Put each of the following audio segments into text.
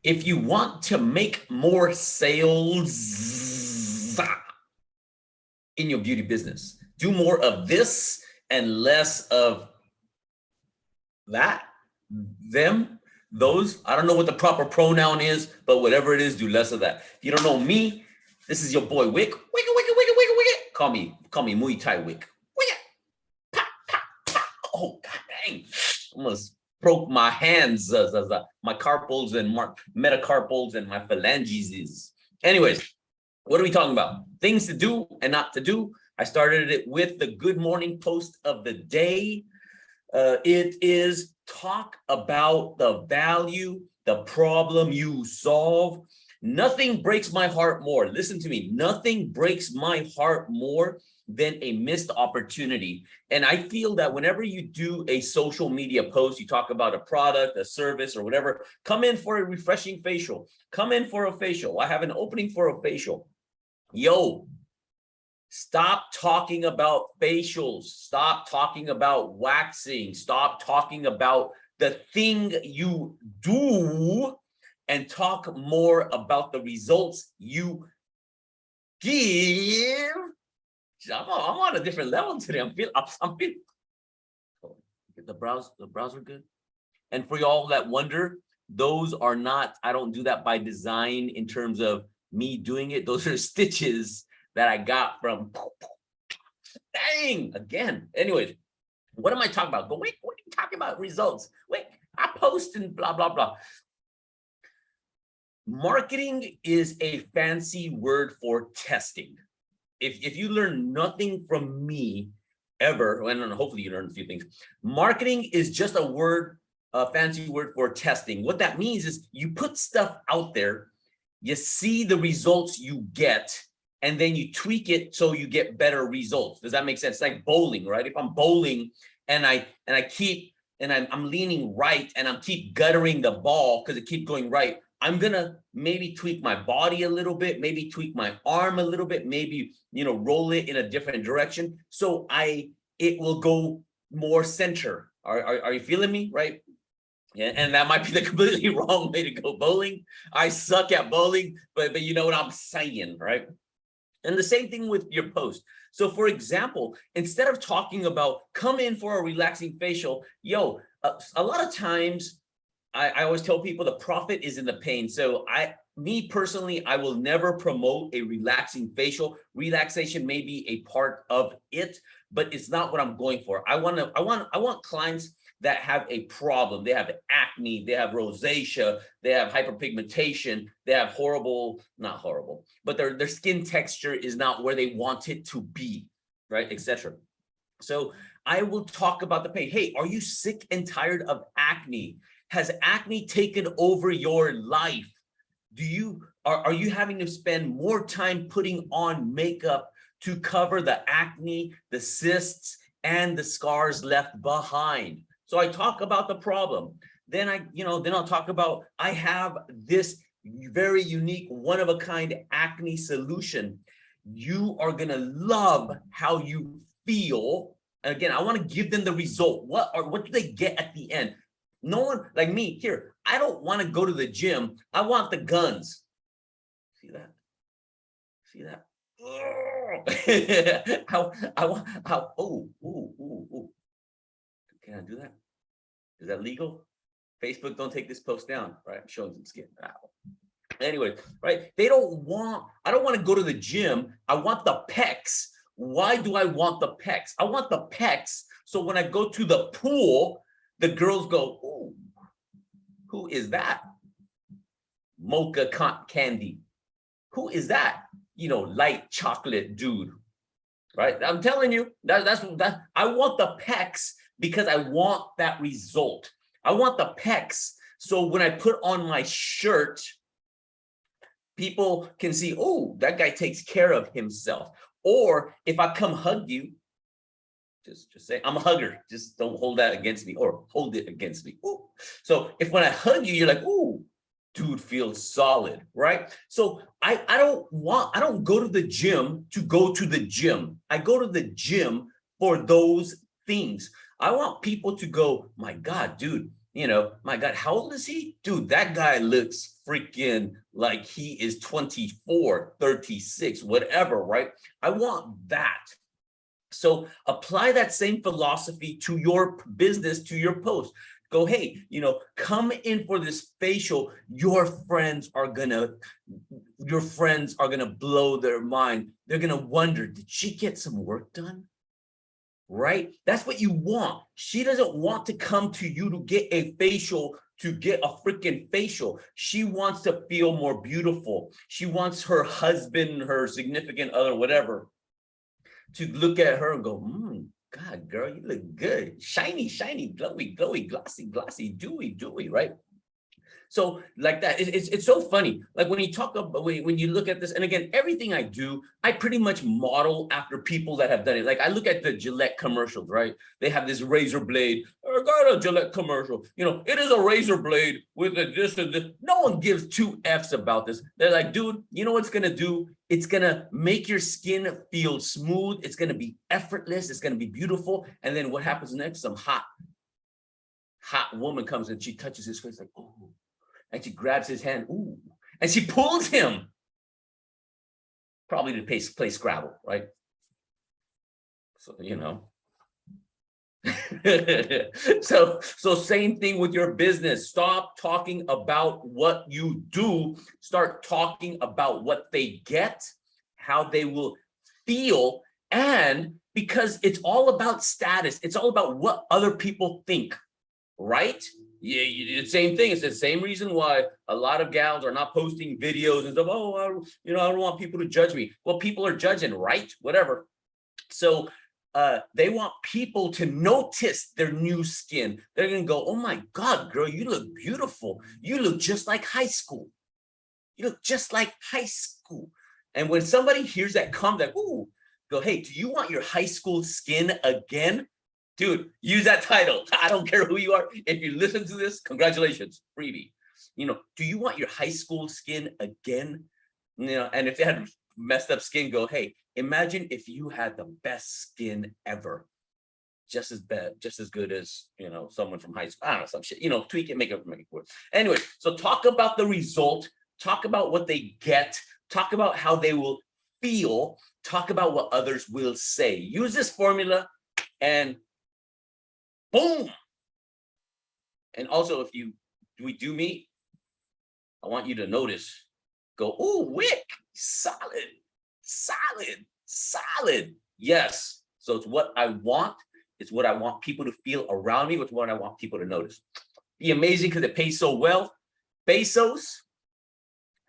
If you want to make more sales in your beauty business, do more of this and less of that, them, those. I don't know what the proper pronoun is, but whatever it is, do less of that. If you don't know me, this is your boy Wick. Call me Muay Thai Wick. Oh, god dang. Almost broke my hands, my carpals and metacarpals and my phalanges. Anyways, what are we talking about? Things to do and not to do. I started it with the good morning post of the day. It is talk about the value, the problem you solve. Nothing breaks my heart more. Listen to me. Nothing breaks my heart more than a missed opportunity. And I feel that whenever you do a social media post, you talk about a product, a service, or whatever, come in for a refreshing facial. Come in for a facial. I have an opening for a facial. Yo, stop talking about facials. Stop talking about waxing. Stop talking about the thing you do and talk more about the results you give. I'm on a different level today. I'm feeling the browser good. And for y'all that wonder, those are not, I don't do that by design in terms of me doing it. Those are stitches that I got from, dang, again. Anyways, what am I talking about? Go, wait, what are you talking about? Results. Wait, I post and blah, blah, blah. Marketing is a fancy word for testing. If you learn nothing from me ever, and hopefully you learn a few things, marketing is just a fancy word for testing. What that means is you put stuff out there, you see the results you get, and then you tweak it so you get better results. Does that make sense? It's like bowling, right? If I'm bowling and I'm leaning right and I'm keep guttering the ball because it keeps going right, I'm gonna maybe tweak my body a little bit, maybe tweak my arm a little bit, maybe, roll it in a different direction. So it will go more center. Are you feeling me, right? Yeah, and that might be the completely wrong way to go bowling. I suck at bowling, but you know what I'm saying, right? And the same thing with your post. So for example, instead of talking about come in for a relaxing facial, a lot of times, I always tell people the profit is in the pain. So me personally, I will never promote a relaxing facial. Relaxation may be a part of it, but it's not what I'm going for. I want clients that have a problem. They have acne, they have rosacea, they have hyperpigmentation, they have not horrible, but their skin texture is not where they want it to be, right, etc. So I will talk about the pain. Hey, are you sick and tired of acne? Has acne taken over your life? Are you having to spend more time putting on makeup to cover the acne, the cysts, and the scars left behind? So I talk about the problem. Then I'll talk about, I have this very unique, one-of-a-kind acne solution. You are gonna love how you feel. And again, I want to give them the result. What do they get at the end? No one like me here. I don't want to go to the gym. I want the guns. See that? See that? Oh. Can I do that? Is that legal? Facebook, don't take this post down, right? I'm showing some skin. Ow. Anyway, right? I don't want to go to the gym. I want the pecs. Why do I want the pecs? I want the pecs so when I go to the pool, the girls go, ooh, who is that? Mocha candy. Who is that? Light chocolate dude, right? I'm telling you, that's I want the pecs because I want that result. I want the pecs so when I put on my shirt, people can see, oh, that guy takes care of himself. Or if I come hug you, just say, I'm a hugger. Just don't hold that against me or hold it against me. Ooh. So if when I hug you, you're like, ooh, dude feels solid, right? So I don't go to the gym to go to the gym. I go to the gym for those things. I want people to go, my God, dude, My God, how old is he? Dude, that guy looks freaking like he is 24, 36, whatever, right? I want that. So apply that same philosophy to your business, to your post. Go, hey, come in for this facial. Your friends are gonna blow their mind. They're gonna wonder, did she get some work done? Right? That's what you want. She doesn't want to come to you to get a facial, to get a freaking facial. She wants to feel more beautiful. She wants her husband, her significant other, whatever, to look at her and go, God, girl, you look good. Shiny, shiny, glowy, glowy, glossy, glossy, dewy, dewy, right? So like that, it's so funny. Like when you talk about, when you look at this, and again, everything I do, I pretty much model after people that have done it. Like I look at the Gillette commercials, right? They have this razor blade. I got a Gillette commercial. It is a razor blade with a this and this. No one gives two F's about this. They're like, dude, you know what it's gonna do? It's gonna make your skin feel smooth. It's gonna be effortless. It's gonna be beautiful. And then what happens next? Some hot woman comes and she touches his face like, oh. And she grabs his hand, ooh, and she pulls him, probably to play Scrabble, right? So, so same thing with your business. Stop talking about what you do. Start talking about what they get, how they will feel, and because it's all about status. It's all about what other people think, right? Yeah, the same thing. It's the same reason why a lot of gals are not posting videos and stuff. Oh, I don't want people to judge me. Well, people are judging, right? Whatever. So they want people to notice their new skin. They're gonna go, oh my God, girl, you look beautiful. You look just like high school. You look just like high school. And when somebody hears that comment, ooh, go, hey, do you want your high school skin again? Dude, use that title. I don't care who you are. If you listen to this, congratulations, freebie. Do you want your high school skin again? And if they had messed up skin, go, hey, imagine if you had the best skin ever. Just as bad, just as good as, someone from high school. I don't know, some shit, tweak it, make it work. Anyway, so talk about the result, talk about what they get, talk about how they will feel, talk about what others will say. Use this formula and boom. And also, if we do meet, I want you to notice, go, ooh, Wick, solid, solid, solid. Yes. So it's what I want. It's what I want people to feel around me. It's what I want people to notice. Be amazing because it pays so well. Pesos.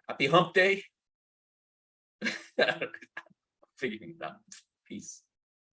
Happy hump day. Figuring it out. Peace.